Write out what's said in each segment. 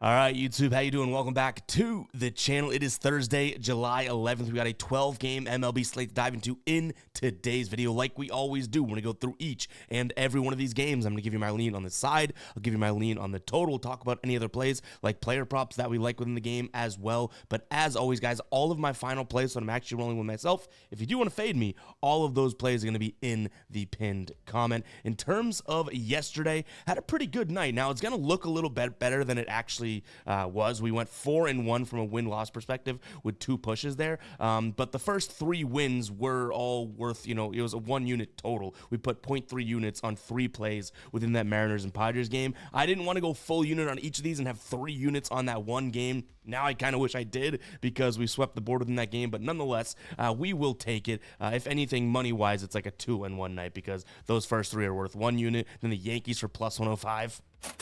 All right, YouTube, how you doing? Welcome back to the channel. It is Thursday, July 11th. We got a 12-game MLB slate to dive into in today's video. Like we always do, we're going to go through each and every one of these games. I'm going to give you my lean on the side. I'll give you my lean on the total. Talk about any other plays, like player props that we like within the game as well. But as always, guys, all of my final plays, so I'm actually rolling with myself. If you do want to fade me, all of those plays are going to be in the pinned comment. In terms of yesterday, had a pretty good night. Now, it's going to look a little bit better than it actually was. We went 4-1 from a win-loss perspective with 2 pushes there. But the first 3 wins were all worth, it was a 1-unit total. We put 0.3 units on 3 plays within that Mariners and Padres game. I didn't want to go full unit on each of these and have 3 units on that one game. Now I kind of wish I did because we swept the board within that game. But nonetheless, we will take it. If anything, money-wise, it's like a 2-1 night because those first 3 are worth 1 unit. Then the Yankees for plus 105.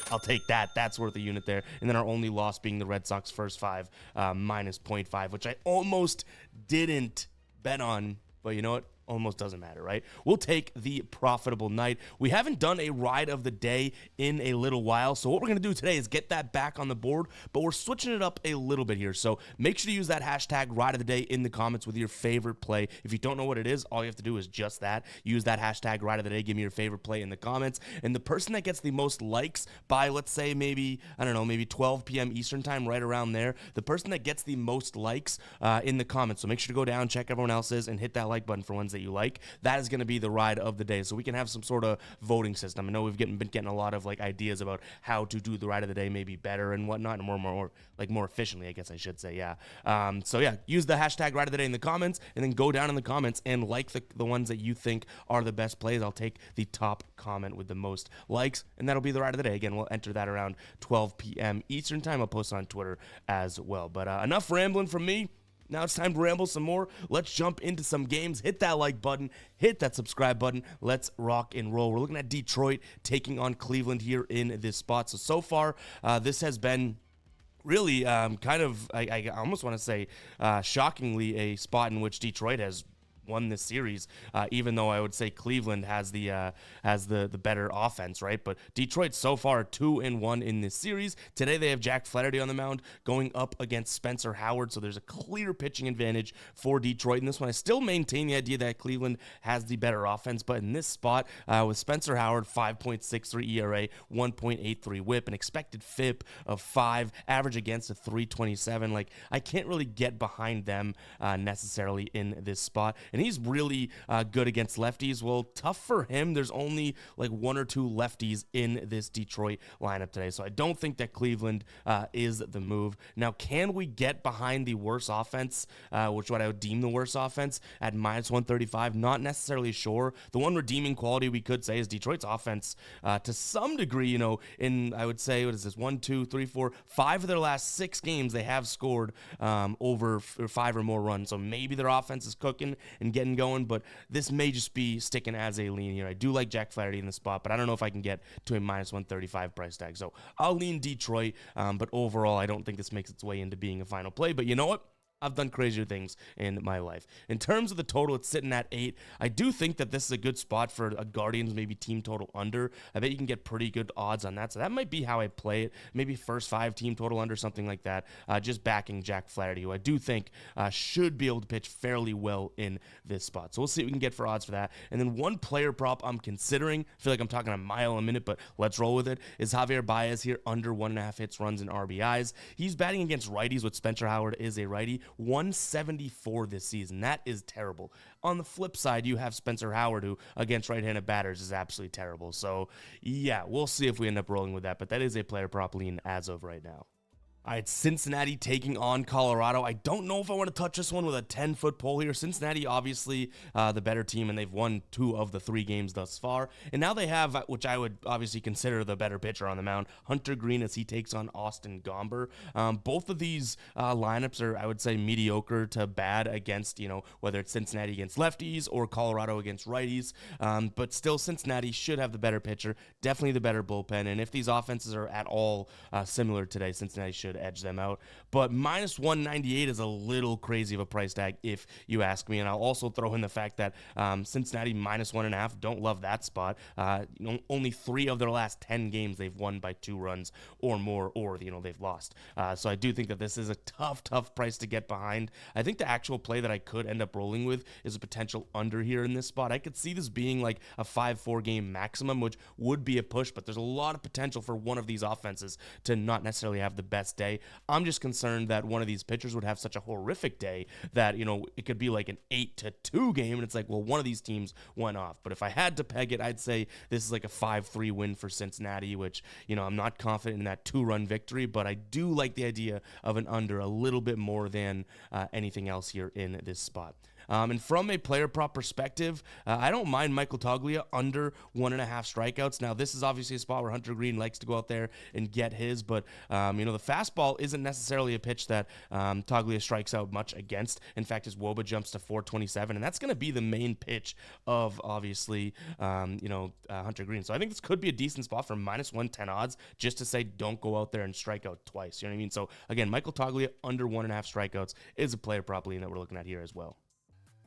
I'll take that. That's worth a unit there. And then our only loss being the Red Sox first 5 minus 0.5, which I almost didn't bet on. But you know what? Almost doesn't matter, right? We'll take the profitable night. We haven't done a ride of the day in a little while, so what we're going to do today is get that back on the board, but we're switching it up a little bit here. So make sure to use that hashtag ride of the day in the comments with your favorite play. If you don't know what it is, all you have to do is just that. Use that hashtag ride of the day. Give me your favorite play in the comments. And the person that gets the most likes by, let's say, maybe 12 p.m. Eastern time, right around there, the person that gets the most likes in the comments. So make sure to go down, check everyone else's, and hit that like button for ones that you like. That is going to be the ride of the day. So we can have some sort of voting system. I know we've been getting a lot of ideas about how to do the ride of the day maybe better and whatnot, and more efficiently, I guess I should say. Yeah. So yeah, use the hashtag ride of the day in the comments, and then go down in the comments and like the ones that you think are the best plays. I'll take the top comment with the most likes, and that'll be the ride of the day. Again, we'll enter that around 12 p.m. Eastern time. I'll post on Twitter as well. But enough rambling from me. Now it's time to ramble some more. Let's jump into some games. Hit that like button. Hit that subscribe button. Let's rock and roll. We're looking at Detroit taking on Cleveland here in this spot. So far, this has been really I almost want to say shockingly a spot in which Detroit has won this series, even though I would say Cleveland has the better offense, right? But Detroit so far 2-1 in this series. Today they have Jack Flaherty on the mound going up against Spencer Howard, so there's a clear pitching advantage for Detroit in this one. I still maintain the idea that Cleveland has the better offense, but in this spot with Spencer Howard, 5.63 ERA, 1.83 WHIP, an expected FIP of 5, average against a 327. I can't really get behind them necessarily in this spot. And he's really good against lefties. Well, tough for him. There's only 1 or 2 lefties in this Detroit lineup today. So I don't think that Cleveland is the move. Now, can we get behind the worst offense, which what I would deem the worst offense, at minus 135? Not necessarily sure. The one redeeming quality we could say is Detroit's offense to some degree, in, I would say, 1, 2, 3, 4, 5 of their last 6 games, they have scored over 5 or more runs. So maybe their offense is cooking and getting going, but this may just be sticking as a lean here. I do like Jack Flaherty in the spot, but I don't know if I can get to a minus 135 price tag. So I'll lean Detroit, but overall, I don't think this makes its way into being a final play. But you know what? I've done crazier things in my life. In terms of the total, it's sitting at 8. I do think that this is a good spot for a Guardians maybe team total under. I bet you can get pretty good odds on that. So that might be how I play it. Maybe first 5 team total under, something like that. Just backing Jack Flaherty, who I do think should be able to pitch fairly well in this spot. So we'll see what we can get for odds for that. And then one player prop I'm considering, I feel like I'm talking a mile a minute, but let's roll with it, is Javier Baez here, under 1.5 hits, runs, and RBIs. He's batting against righties, which Spencer Howard is a righty. 174 this season. That is terrible. On the flip side, you have Spencer Howard, who against right-handed batters is absolutely terrible. So yeah, we'll see if we end up rolling with that, but that is a player prop lean as of right now. All right, Cincinnati taking on Colorado. I don't know if I want to touch this one with a 10-foot pole here. Cincinnati, obviously, the better team, and they've won 2 of the 3 games thus far. And now they have, which I would obviously consider the better pitcher on the mound, Hunter Green, as he takes on Austin Gomber. Both of these lineups are, I would say, mediocre to bad against, whether it's Cincinnati against lefties or Colorado against righties. But still, Cincinnati should have the better pitcher, definitely the better bullpen. And if these offenses are at all similar today, Cincinnati should edge them out. But minus 198 is a little crazy of a price tag, if you ask me. And I'll also throw in the fact that Cincinnati minus 1.5, don't love that spot. Only 3 of their last 10 games they've won by 2 runs or more, or they've lost. So I do think that this is a tough price to get behind. I think the actual play that I could end up rolling with is a potential under here in this spot. I could see this being like a 5-4 game maximum, which would be a push, but there's a lot of potential for one of these offenses to not necessarily have the best day. I'm just concerned that one of these pitchers would have such a horrific day that, it could be like an 8-2 game, and it's like, well, one of these teams went off. But if I had to peg it, I'd say this is like a 5-3 win for Cincinnati, which, I'm not confident in that 2-run victory, but I do like the idea of an under a little bit more than anything else here in this spot. And from a player prop perspective, I don't mind Michael Toglia under 1.5 strikeouts. Now, this is obviously a spot where Hunter Green likes to go out there and get his, but, the fastball isn't necessarily a pitch that Toglia strikes out much against. In fact, his WOBA jumps to 427, and that's going to be the main pitch of, obviously, Hunter Green. So I think this could be a decent spot for minus 110 odds, just to say don't go out there and strike out twice. You know what I mean? So, again, Michael Toglia under 1.5 strikeouts is a player prop lean that we're looking at here as well.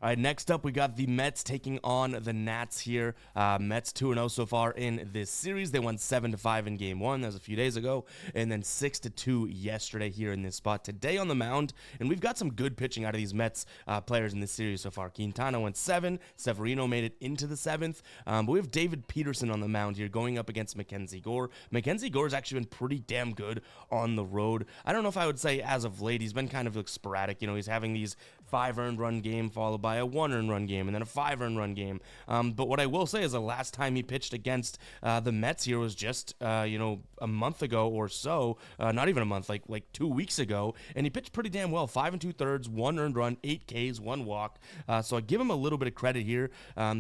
All right, next up, we got the Mets taking on the Nats here. Mets 2-0 so far in this series. They won 7-5 in Game 1. That was a few days ago. And then 6-2 yesterday here in this spot. Today on the mound, and we've got some good pitching out of these Mets players in this series so far. Quintana went 7. Severino made it into the 7th. But we have David Peterson on the mound here going up against Mackenzie Gore. Mackenzie Gore's actually been pretty damn good on the road. I don't know if I would say as of late. He's been kind of sporadic. He's having these 5 earned run game followed by a 1 earned run game and then a 5 earned run game. But what I will say is the last time he pitched against the Mets here was just a month ago or so, not even a month, like 2 weeks ago, and he pitched pretty damn well. 5 2/3, 1 earned run, 8 Ks, 1 walk. So I give him a little bit of credit here.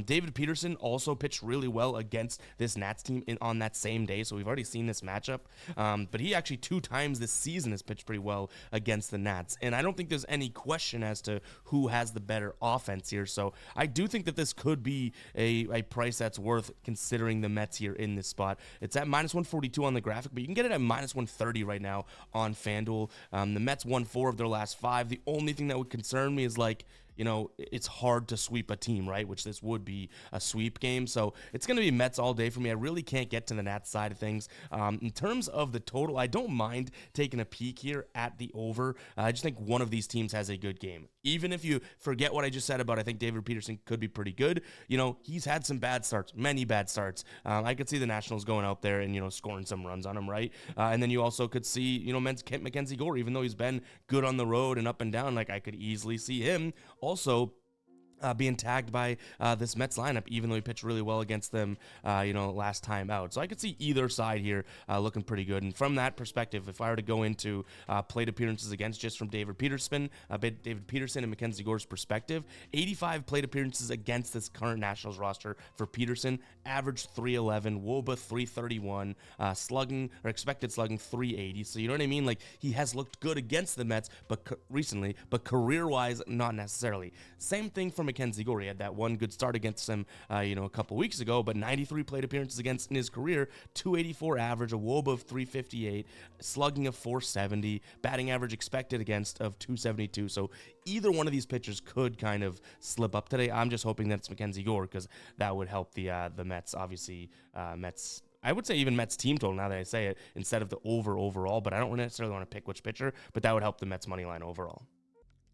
David Peterson also pitched really well against this Nats team on that same day, so we've already seen this matchup. But he actually 2 times this season has pitched pretty well against the Nats, and I don't think there's any question as to who has the better offense here. So I do think that this could be a price that's worth considering the Mets here in this spot. It's at minus 142 on the graphic, but you can get it at minus 130 right now on FanDuel. The Mets won 4 of their last 5. The only thing that would concern me is it's hard to sweep a team, right? Which this would be a sweep game. So it's going to be Mets all day for me. I really can't get to the Nats side of things. In terms of the total, I don't mind taking a peek here at the over. I just think one of these teams has a good game. Even if you forget what I just said about, I think David Peterson could be pretty good. He's had some bad starts, many bad starts. I could see the Nationals going out there and, scoring some runs on him, right? And then you also could see, Mackenzie Gore, even though he's been good on the road and up and down, I could easily see him also being tagged by this Mets lineup, even though he pitched really well against them, last time out. So I could see either side here looking pretty good. And from that perspective, if I were to go into plate appearances against just from David Peterson and Mackenzie Gore's perspective, 85 plate appearances against this current Nationals roster for Peterson, average 311, WOBA 331, slugging or expected slugging 380. So you know what I mean? He has looked good against the Mets, but recently, but career-wise, not necessarily. Same thing from Mackenzie Gore. He had that one good start against him, a couple weeks ago, but 93 plate appearances against in his career, 284 average, a WOBA of 358, slugging of 470, batting average expected against of 272. So either one of these pitchers could kind of slip up today. I'm just hoping that it's Mackenzie Gore because that would help the Mets. Obviously, Mets. I would say even Mets team total, now that I say it, instead of the overall, but I don't necessarily want to pick which pitcher, but that would help the Mets money line overall.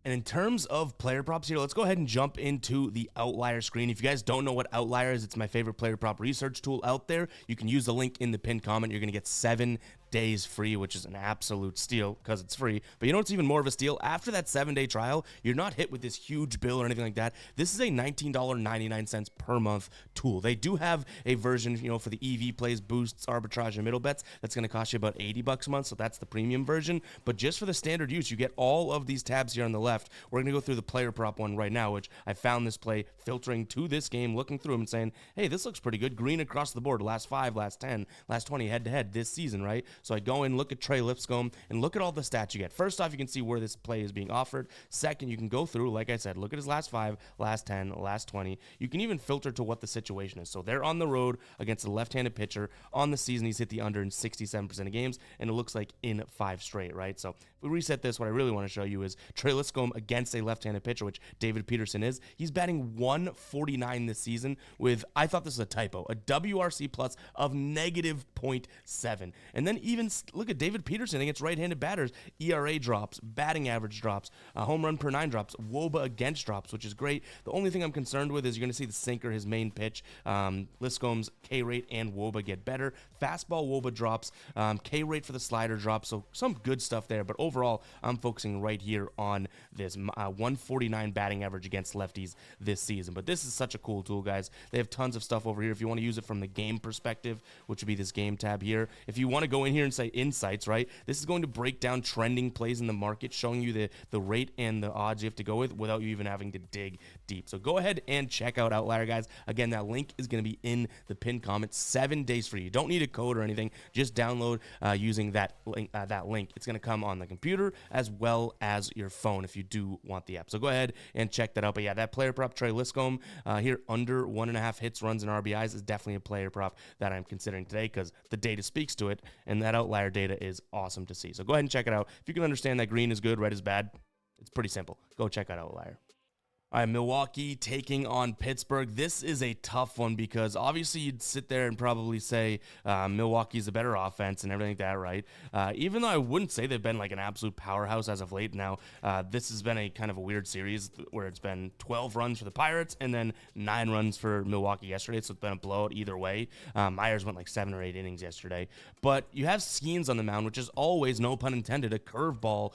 And in terms of player props here, let's go ahead and jump into the Outlier screen. If you guys don't know what Outlier is, it's my favorite player prop research tool out there. You can use the link in the pinned comment. You're going to get 7 days free, which is an absolute steal because it's free. But you know what's even more of a steal? After that 7-day trial, you're not hit with this huge bill or anything like that. This is a $19.99 per month tool. They do have a version, for the EV plays, boosts, arbitrage, and middle bets. That's going to cost you about $80 a month, so that's the premium version. But just for the standard use, you get all of these tabs here on the left. We're going to go through the player prop one right now, which I found this play filtering to this game, looking through them and saying, hey, this looks pretty good. Green across the board, last 5, last 10, last 20, head-to-head this season, right? So I go in, look at Trey Lipscomb, and look at all the stats you get. First off, you can see where this play is being offered. Second, you can go through, like I said, look at his last 5, last 10, last 20. You can even filter to what the situation is. So they're on the road against a left-handed pitcher. On the season, he's hit the under in 67% of games, and it looks like in 5 straight, right? So if we reset this, what I really want to show you is Trey Lipscomb against a left-handed pitcher, which David Peterson is. He's batting 149 this season with, I thought this was a typo, a WRC plus of negative 0.7. And then even look at David Peterson against right-handed batters. ERA drops, batting average drops, home run per 9 drops, WOBA against drops, which is great. The only thing I'm concerned with is you're going to see the sinker, his main pitch. Lipscomb's K rate and WOBA get better. Fastball WOBA drops, K rate for the slider drops, so some good stuff there. But overall, I'm focusing right here on this 149 batting average against lefties this season. But this is such a cool tool, guys. They have tons of stuff over here. If you want to use it from the game perspective, which would be this game tab here. If you want to go in here and say insights, right, this is going to break down trending plays in the market, showing you the rate and the odds you have to go with without you even having to dig deep. So go ahead and check out Outlier, guys. Again, that link is going to be in the pinned comment. 7 days free. You don't need a code or anything. Just download using that link. It's going to come on the computer as well as your phone if you do want the app. So go ahead and check that out. But yeah, that player prop, Trey Lipscomb, here under 1.5 hits, runs, and RBIs is definitely a player prop that I'm considering today because the data speaks to it, and that Outlier data is awesome to see. So go ahead and check it out. If you can understand that green is good, red is bad, it's pretty simple. Go check out Outlier. All right, Milwaukee taking on Pittsburgh. This is a tough one because obviously you'd sit there and probably say Milwaukee's a better offense and everything like that, right? Even though I wouldn't say they've been like an absolute powerhouse as of late now. This has been a kind of a weird series where it's been 12 runs for the Pirates and then 9 runs for Milwaukee yesterday, so it's been a blowout either way. Myers went like 7 or 8 innings yesterday. But you have Skeens on the mound, which is always, no pun intended, a curveball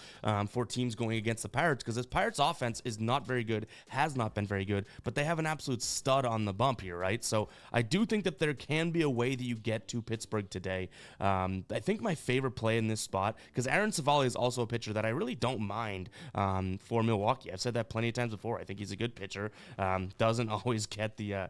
for teams going against the Pirates because this Pirates offense is not very good, has not been very good, but they have an absolute stud on the bump here, right? So I do think that there can be a way that you get to Pittsburgh today. I think my favorite play in this spot, because Aaron Savali is also a pitcher that I really don't mind for Milwaukee. I've said that plenty of times before. I think he's a good pitcher. Doesn't always get the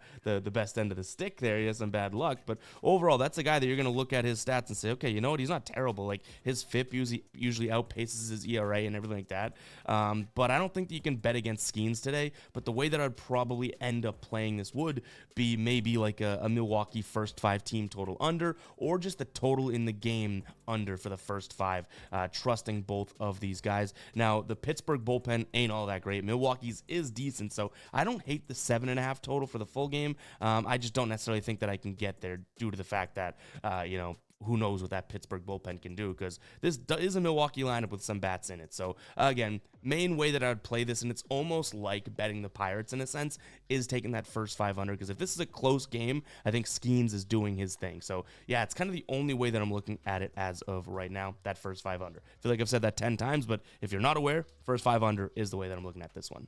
best end of the stick there. He has some bad luck, but overall, that's a guy that you're going to look at his stats and say, okay, you know what? He's not terrible. Like his FIP usually outpaces his ERA and everything like that. But I don't think that you can bet against Skeens today. But the way that I'd probably end up playing this would be maybe like a Milwaukee first 5 team total under, or just the total in the game under for the first 5, trusting both of these guys. Now, the Pittsburgh bullpen ain't all that great. Milwaukee's is decent, so I don't hate the 7.5 total for the full game. I just don't necessarily think that I can get there due to the fact that, who knows what that Pittsburgh bullpen can do, because this is a Milwaukee lineup with some bats in it. So again, main way that I would play this, and it's almost like betting the Pirates in a sense, is taking that first 500, because if this is a close game, I think Skeens is doing his thing. So yeah, it's kind of the only way that I'm looking at it as of right now, that first 500. I feel like I've said that 10 times, but if you're not aware, first 500 is the way that I'm looking at this one.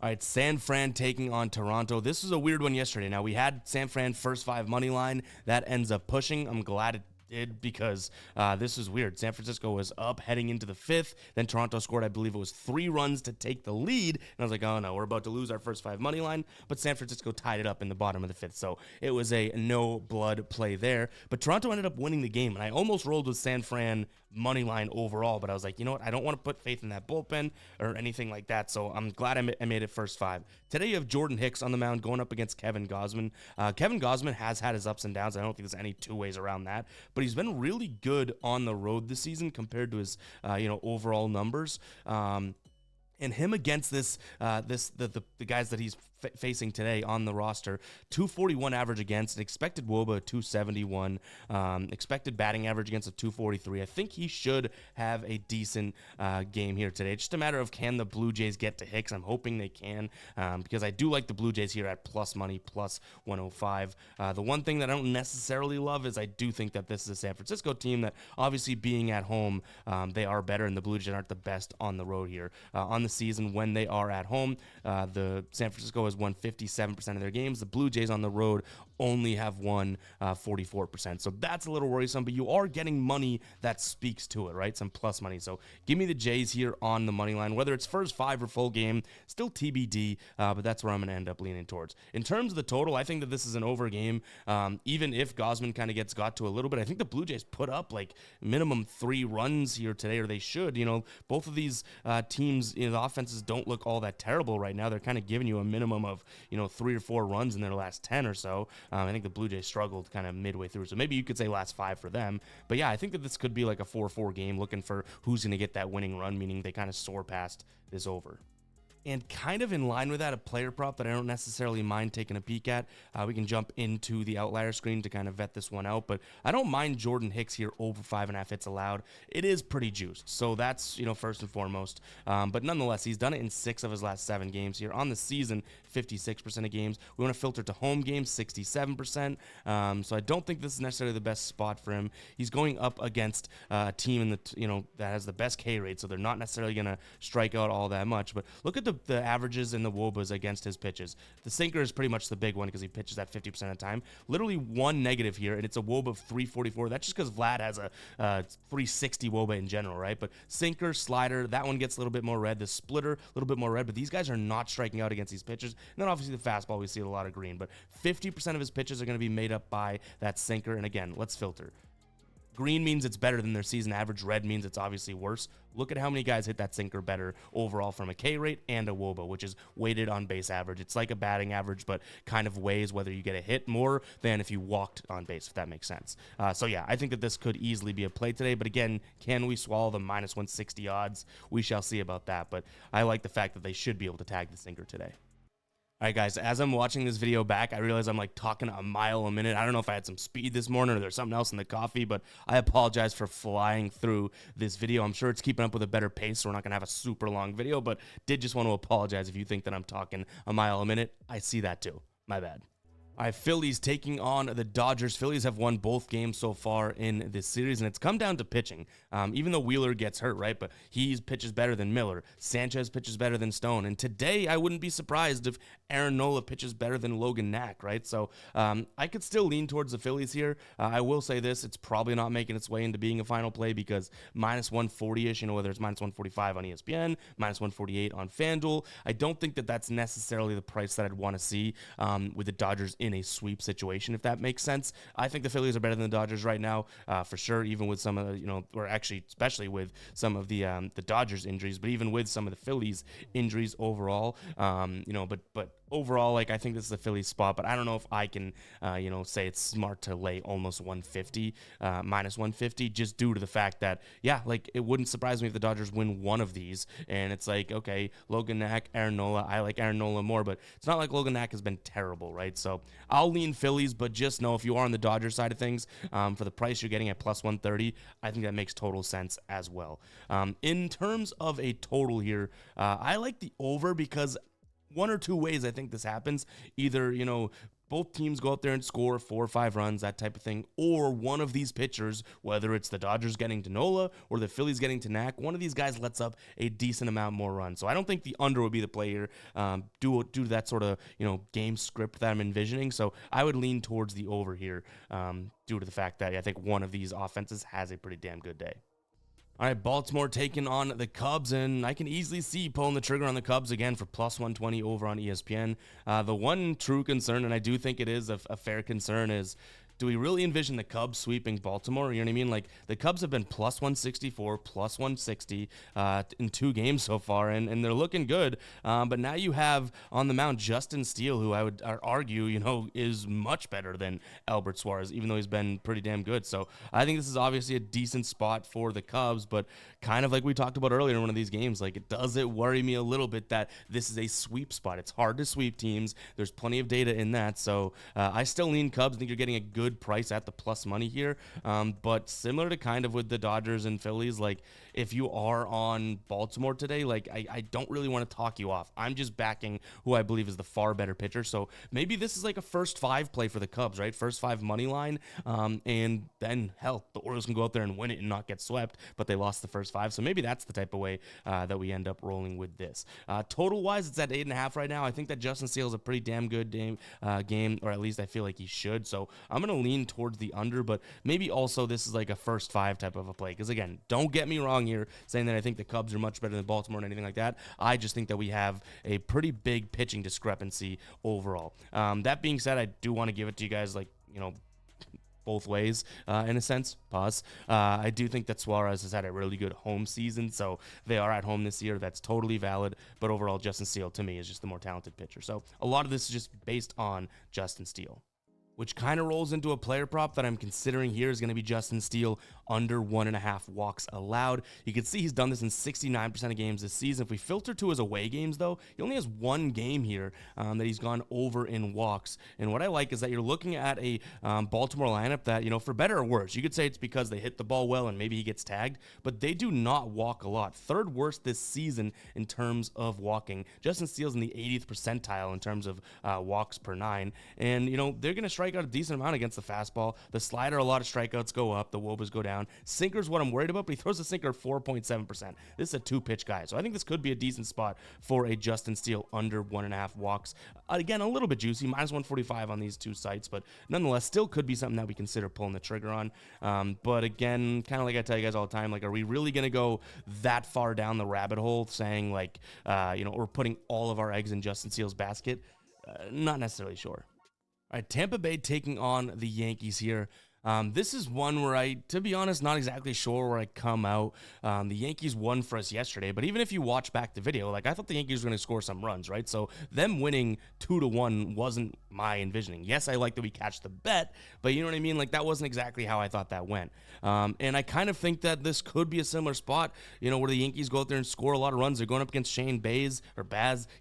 All right, San Fran taking on Toronto. This was a weird one yesterday. Now, we had San Fran first 5 money line. That ends up pushing. I'm glad it did, because this is weird. San Francisco was up heading into the 5th. Then Toronto scored, I believe it was 3 runs to take the lead. And I was like, oh no, we're about to lose our first 5 money line. But San Francisco tied it up in the bottom of the 5th. So it was a no blood play there. But Toronto ended up winning the game. And I almost rolled with San Fran money line overall, but I was like, you know what? I don't want to put faith in that bullpen or anything like that. So I'm glad I made it first 5. Today you have Jordan Hicks on the mound going up against Kevin Gausman. Kevin Gausman has had his ups and downs. I don't think there's any 2 ways around that, but he's been really good on the road this season compared to his overall numbers. And him against the guys that he's facing today on the roster, 241 average against, an expected WOBA 271, expected batting average against a 243. I think he should have a decent game here today. It's just a matter of, can the Blue Jays get to Hicks? I'm hoping they can, because I do like the Blue Jays here at plus money, plus 105. The one thing that I don't necessarily love is I do think that this is a San Francisco team that, obviously being at home, they are better, and the Blue Jays aren't the best on the road here. On the season when they are at home. The San Francisco has won 57% of their games. The Blue Jays on the road only have won 44%. So that's a little worrisome, but you are getting money that speaks to it, right? Some plus money. So give me the Jays here on the money line, whether it's first 5 or full game, still TBD, but that's where I'm going to end up leaning towards. In terms of the total, I think that this is an over game. Even if Gosman kind of got to a little bit, I think the Blue Jays put up like minimum 3 runs here today, or they should. Both of these teams, the offenses don't look all that terrible right now. They're kind of giving you a minimum of 3 or 4 runs in their last 10 or so. I think the Blue Jays struggled kind of midway through, so maybe you could say last 5 for them. But yeah, I think that this could be like a 4-4 game, looking for who's going to get that winning run, meaning they kind of soar past this over. And kind of in line with that, a player prop that I don't necessarily mind taking a peek at. We can jump into the outlier screen to kind of vet this one out, but I don't mind Jordan Hicks here over 5.5 hits allowed. It is pretty juiced, so that's first and foremost. But nonetheless, he's done it in 6 of his last 7 games here on the season. 56% of games. We want to filter to home games, 67%. So I don't think this is necessarily the best spot for him. He's going up against a team in the that has the best K rate, so they're not necessarily going to strike out all that much. But look at the averages and the WOBAs against his pitches. The sinker is pretty much the big one because he pitches at 50% of the time. Literally one negative here, and it's a WOBA of 344. That's just because Vlad has a 360 WOBA in general, right? But sinker, slider, that one gets a little bit more red. The splitter, a little bit more red. But these guys are not striking out against these pitches. And then obviously the fastball, we see a lot of green. But 50% of his pitches are going to be made up by that sinker. And again, let's filter. Green means it's better than their season average. Red means it's obviously worse. Look at how many guys hit that sinker better overall from a K rate and a WOBA, which is weighted on base average. It's like a batting average, but kind of weighs whether you get a hit more than if you walked on base, if that makes sense. So yeah, I think that this could easily be a play today. But again, can we swallow the minus 160 odds? We shall see about that. But I like the fact that they should be able to tag the sinker today. All right, guys, as I'm watching this video back, I realize I'm like talking a mile a minute. I don't know if I had some speed this morning or there's something else in the coffee, but I apologize for flying through this video. I'm sure it's keeping up with a better pace, so we're not going to have a super long video, but did just want to apologize if you think that I'm talking a mile a minute. I see that too. My bad. All right, Phillies taking on the Dodgers. Phillies have won both games so far in this series, and it's come down to pitching. Even though Wheeler gets hurt, right? But he pitches better than Miller. Sanchez pitches better than Stone. And today, I wouldn't be surprised if Aaron Nola pitches better than Logan Knack, right? So I could still lean towards the Phillies here. I will say this, it's probably not making its way into being a final play because minus 140-ish, whether it's minus 145 on ESPN, minus 148 on FanDuel. I don't think that that's necessarily the price that I'd want to see with the Dodgers in a sweep situation, if that makes sense. I think the Phillies are better than the Dodgers right now, for sure, even with some of the, or actually, especially with some of the Dodgers injuries, but even with some of the Phillies injuries overall, but overall, like, I think this is a Phillies spot, but I don't know if I can, say it's smart to lay almost 150, minus 150, just due to the fact that, yeah, like, it wouldn't surprise me if the Dodgers win one of these, and it's like, okay, Logan Knack, Aaron Nola, I like Aaron Nola more, but it's not like Logan Knack has been terrible, right? So I'll lean Phillies, but just know if you are on the Dodgers side of things, for the price you're getting at plus 130, I think that makes total sense as well. In terms of a total here, I like the over because one or two ways I think this happens. Either, both teams go out there and score 4 or 5 runs, that type of thing, or one of these pitchers, whether it's the Dodgers getting to Nola or the Phillies getting to Knack, one of these guys lets up a decent amount more runs. So I don't think the under would be the play here, due to that sort of, game script that I'm envisioning. So I would lean towards the over here, due to the fact that I think one of these offenses has a pretty damn good day. All right, Baltimore taking on the Cubs, and I can easily see pulling the trigger on the Cubs again for plus 120 over on ESPN. The one true concern, and I do think it is a fair concern, is do we really envision the Cubs sweeping Baltimore? You know what I mean? Like, the Cubs have been plus 164, plus 160 in 2 games so far, and they're looking good. But now you have on the mound Justin Steele, who I would argue, is much better than Albert Suarez, even though he's been pretty damn good. So I think this is obviously a decent spot for the Cubs, but kind of like we talked about earlier in one of these games, like, does it worry me a little bit that this is a sweep spot? It's hard to sweep teams. There's plenty of data in that. So I still lean Cubs. I think you're getting a good good price at the plus money here. But similar to kind of with the Dodgers and Phillies, like if you are on Baltimore today, like I don't really want to talk you off. I'm just backing who I believe is the far better pitcher. So maybe this is like a first five play for the Cubs, right? First five money line. And then hell, the Orioles can go out there and win it and not get swept, but they lost the first five. So maybe that's the type of way that we end up rolling with this. Total wise, it's at 8.5 right now. I think that Justin Steele is a pretty damn good game, or at least I feel like he should. So I'm going to lean towards the under, but maybe also this is like a first five type of a play. Because again, don't get me wrong here saying that I think the Cubs are much better than Baltimore and anything like that. I just think that we have a pretty big pitching discrepancy overall. That being said, I do want to give it to you guys, like, both ways, in a sense. Pause. I do think that Suarez has had a really good home season, so they are at home this year. That's totally valid. But overall, Justin Steele, to me, is just the more talented pitcher. So a lot of this is just based on Justin Steele, which kind of rolls into a player prop that I'm considering here is going to be Justin Steele under 1.5 walks allowed. You can see he's done this in 69% of games this season. If we filter to his away games, though, he only has one game here that he's gone over in walks. And what I like is that you're looking at a Baltimore lineup that, for better or worse, you could say it's because they hit the ball well and maybe he gets tagged, but they do not walk a lot. Third worst this season in terms of walking. Justin Steele's in the 80th percentile in terms of walks per 9. And, they're going to strike out a decent amount against the fastball. The slider, a lot of strikeouts go up. The wobas go down. Sinker's what I'm worried about, but he throws a sinker 4.7%. This is a two-pitch guy, so I think this could be a decent spot for a Justin Steele under 1.5 walks. Again, a little bit juicy, minus 145 on these two sites, but nonetheless, still could be something that we consider pulling the trigger on. But again, kind of like I tell you guys all the time, like, are we really going to go that far down the rabbit hole saying, like, we're putting all of our eggs in Justin Steele's basket? Not necessarily sure. All right, Tampa Bay taking on the Yankees here. This is one where to be honest, not exactly sure where I come out. The Yankees won for us yesterday, but even if you watch back the video, like, I thought the Yankees were going to score some runs, right? So them winning 2-1 wasn't my envisioning. Yes, I like that we catch the bet, but you know what I mean? Like, that wasn't exactly how I thought that went. And I kind of think that this could be a similar spot, where the Yankees go out there and score a lot of runs. They're going up against Shane Baz.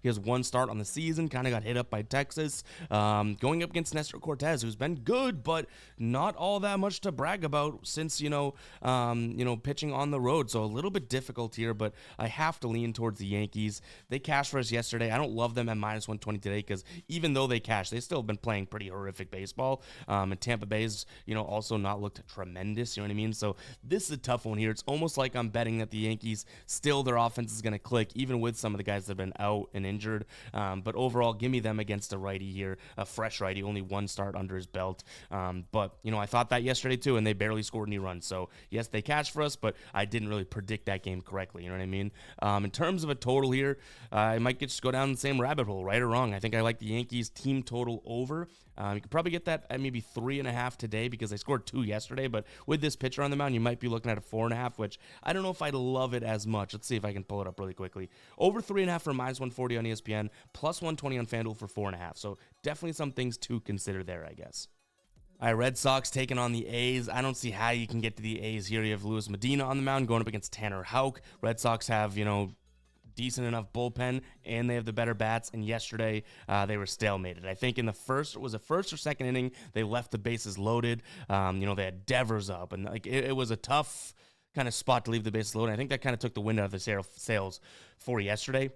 He has one start on the season, kind of got hit up by Texas. Going up against Nestor Cortez, who's been good, but not all that much to brag about since, pitching on the road. So a little bit difficult here, but I have to lean towards the Yankees. They cashed for us yesterday. I don't love them at minus 120 today because even though they cashed, they still have been playing pretty horrific baseball. And Tampa Bay's, also not looked tremendous. You know what I mean? So this is a tough one here. It's almost like I'm betting that the Yankees still their offense is going to click, even with some of the guys that have been out and injured. But overall, give me them against a righty here, a fresh righty, only one start under his belt. But I thought that yesterday too, and they barely scored any runs. So yes, they cashed for us, but I didn't really predict that game correctly. You know what I mean? In terms of a total here, I might just go down the same rabbit hole, right or wrong. I think I like the Yankees team total over. You could probably get that at maybe 3.5 today because they scored 2 yesterday, but with this pitcher on the mound, you might be looking at a 4.5, which I don't know if I'd love it as much. Let's see if I can pull it up really quickly. Over 3.5 for minus 140 on ESPN, plus 120 on FanDuel for 4.5. So definitely some things to consider there, I guess. All right, Red Sox taking on the A's. I don't see how you can get to the A's here. You have Luis Medina on the mound going up against Tanner Houck. Red Sox have, decent enough bullpen, and they have the better bats, and yesterday they were stalemated. I think in the first or second inning, they left the bases loaded. They had Devers up, and it was a tough kind of spot to leave the bases loaded. I think that kind of took the wind out of the sails for yesterday.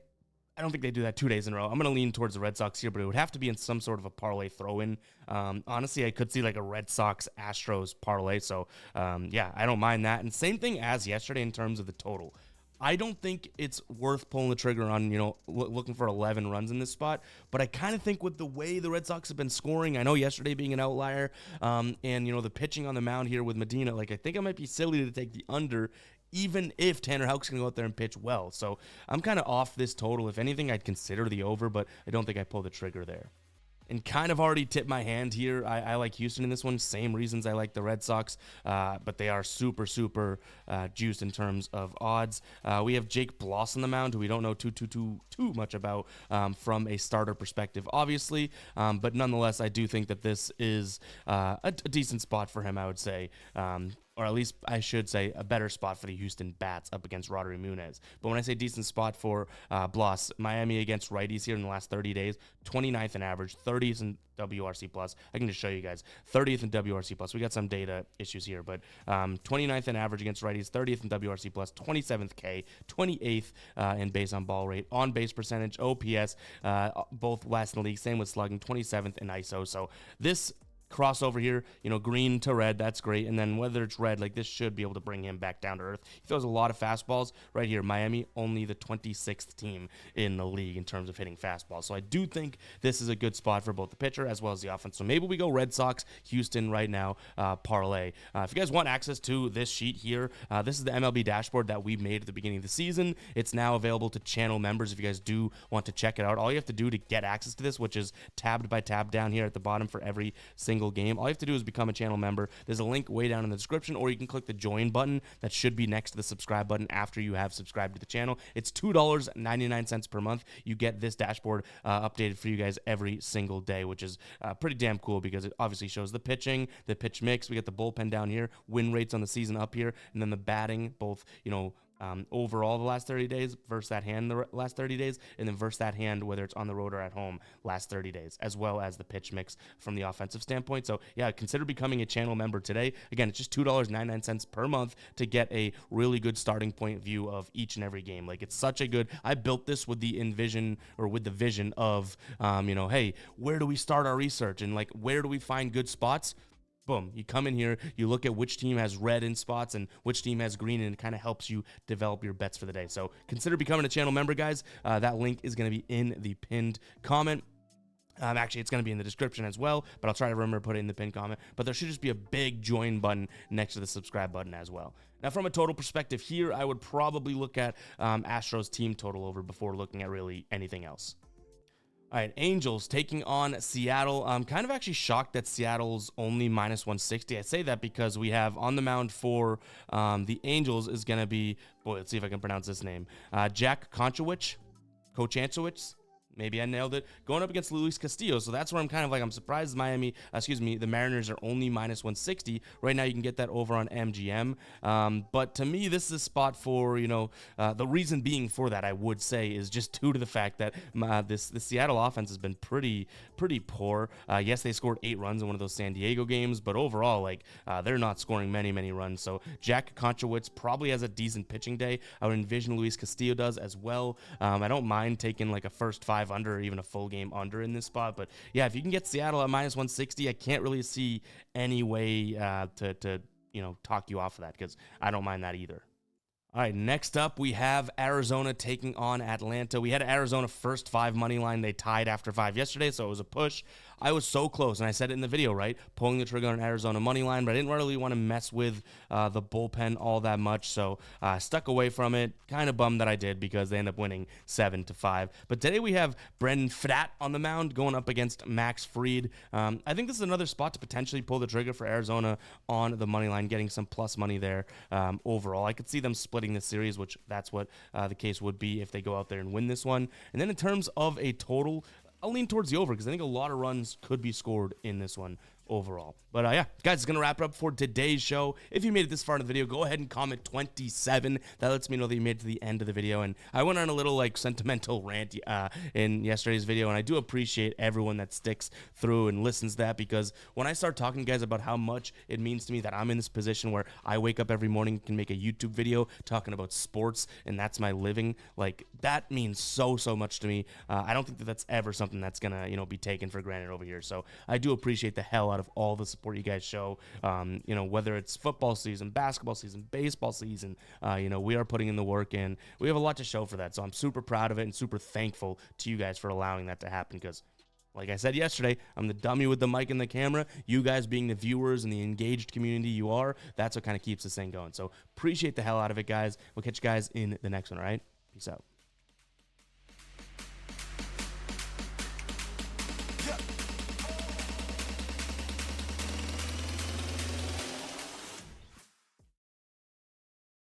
I don't think they do that 2 days in a row. I'm going to lean towards the Red Sox here, but it would have to be in some sort of a parlay throw-in. Honestly, I could see like a Red Sox-Astros parlay. So, I don't mind that. And same thing as yesterday in terms of the total. I don't think it's worth pulling the trigger on, looking for 11 runs in this spot. But I kind of think with the way the Red Sox have been scoring, I know yesterday being an outlier, and, the pitching on the mound here with Medina, I think it might be silly to take the under, even if Tanner Houck's going to go out there and pitch well. So I'm kind of off this total. If anything, I'd consider the over, but I don't think I pull the trigger there. And kind of already tipped my hand here. I like Houston in this one. Same reasons I like the Red Sox, but they are super, super juiced in terms of odds. We have Jake Bloss on the mound, who we don't know too much about from a starter perspective, obviously. But nonetheless, I do think that this is a decent spot for him, I would say. or at least I should say a better spot for the Houston Bats up against Rodri Munez. But when I say decent spot for Blas, Miami against righties here in the last 30 days, 29th in average, 30th in WRC plus. I can just show you guys 30th in WRC plus. We got some data issues here, but 29th in average against righties, 30th in WRC plus, 27th K, 28th in base on ball rate, on base percentage, OPS, both last in the league. Same with slugging, 27th in ISO. So this crossover here, green to red, that's great. And then whether it's red, like this should be able to bring him back down to earth. He throws a lot of fastballs right here. Miami, only the 26th team in the league in terms of hitting fastballs. So I do think this is a good spot for both the pitcher as well as the offense. So maybe we go Red Sox, Houston right now, parlay. If you guys want access to this sheet here, this is the MLB dashboard that we made at the beginning of the season. It's now available to channel members if you guys do want to check it out. All you have to do to get access to this, which is tabbed by tab down here at the bottom for every single game. All you have to do is become a channel member. There's a link way down in the description, or you can click the join button that should be next to the subscribe button after you have subscribed to the channel. It's $2.99 per month. You get this dashboard updated for you guys every single day, which is pretty damn cool because it obviously shows the pitching, the pitch mix. We got the bullpen down here, win rates on the season up here, and then the batting, both, overall the last 30 days versus that hand the last 30 days, and then versus that hand, whether it's on the road or at home, last 30 days, as well as the pitch mix from the offensive standpoint. So yeah, consider becoming a channel member today. Again, it's just $2.99 per month to get a really good starting point view of each and every game. Like, it's such a good, I built this with the vision of, hey, where do we start our research and like, where do we find good spots? Boom, you come in here, you look at which team has red in spots and which team has green, and it kind of helps you develop your bets for the day. So consider becoming a channel member, guys. That link is going to be in the pinned comment. Actually, it's going to be in the description as well, but I'll try to remember to put it in the pinned comment. But there should just be a big join button next to the subscribe button as well. Now, from a total perspective here, I would probably look at Astros team total over before looking at really anything else. All right, Angels taking on Seattle. I'm kind of actually shocked that Seattle's only minus 160. I say that because we have on the mound for the Angels is going to be, let's see if I can pronounce this name, Jack Konchowicz. Maybe I nailed it. Going up against Luis Castillo. So that's where I'm kind of like, I'm surprised the Mariners are only minus 160. Right now you can get that over on MGM. But to me, this is a spot for, the reason being for that, I would say, is just due to the fact that the Seattle offense has been pretty poor. Yes, they scored 8 runs in one of those San Diego games, but overall, they're not scoring many runs. So Jack Konchowicz probably has a decent pitching day. I would envision Luis Castillo does as well. I don't mind taking like a first 5 under or even a full game under in this spot. But yeah, if you can get Seattle at minus 160, I can't really see any way to talk you off of that, because I don't mind that either. All right, next up, we have Arizona taking on Atlanta. We had Arizona first 5 money line. They tied after 5 yesterday, so it was a push. I was so close, and I said it in the video, right? Pulling the trigger on Arizona money line, but I didn't really want to mess with the bullpen all that much, so I stuck away from it. Kind of bummed that I did because they end up winning 7-5. But today we have Brendan Pfaadt on the mound going up against Max Fried. I think this is another spot to potentially pull the trigger for Arizona on the money line, getting some plus money there overall. I could see them splitting this series, which that's what the case would be if they go out there and win this one. And then in terms of a total, I'll lean towards the over because I think a lot of runs could be scored in this one overall. But yeah, guys, it's going to wrap it up for today's show. If you made it this far in the video, go ahead and comment 27. That lets me know that you made it to the end of the video. And I went on a little sentimental rant in yesterday's video, and I do appreciate everyone that sticks through and listens to that, because when I start talking to you guys about how much it means to me that I'm in this position where I wake up every morning, can make a YouTube video talking about sports, and that's my living, that means so much to me. I don't think that that's ever something that's gonna be taken for granted over here. So I do appreciate the hell out of all the support you guys show, whether it's football season, basketball season, baseball season, we are putting in the work, and we have a lot to show for that. So I'm super proud of it and super thankful to you guys for allowing that to happen, because like I said yesterday, I'm the dummy with the mic and the camera. You guys being the viewers and the engaged community you are, that's what kind of keeps this thing going. So appreciate the hell out of it, guys. We'll catch you guys in the next one, all right? Peace out.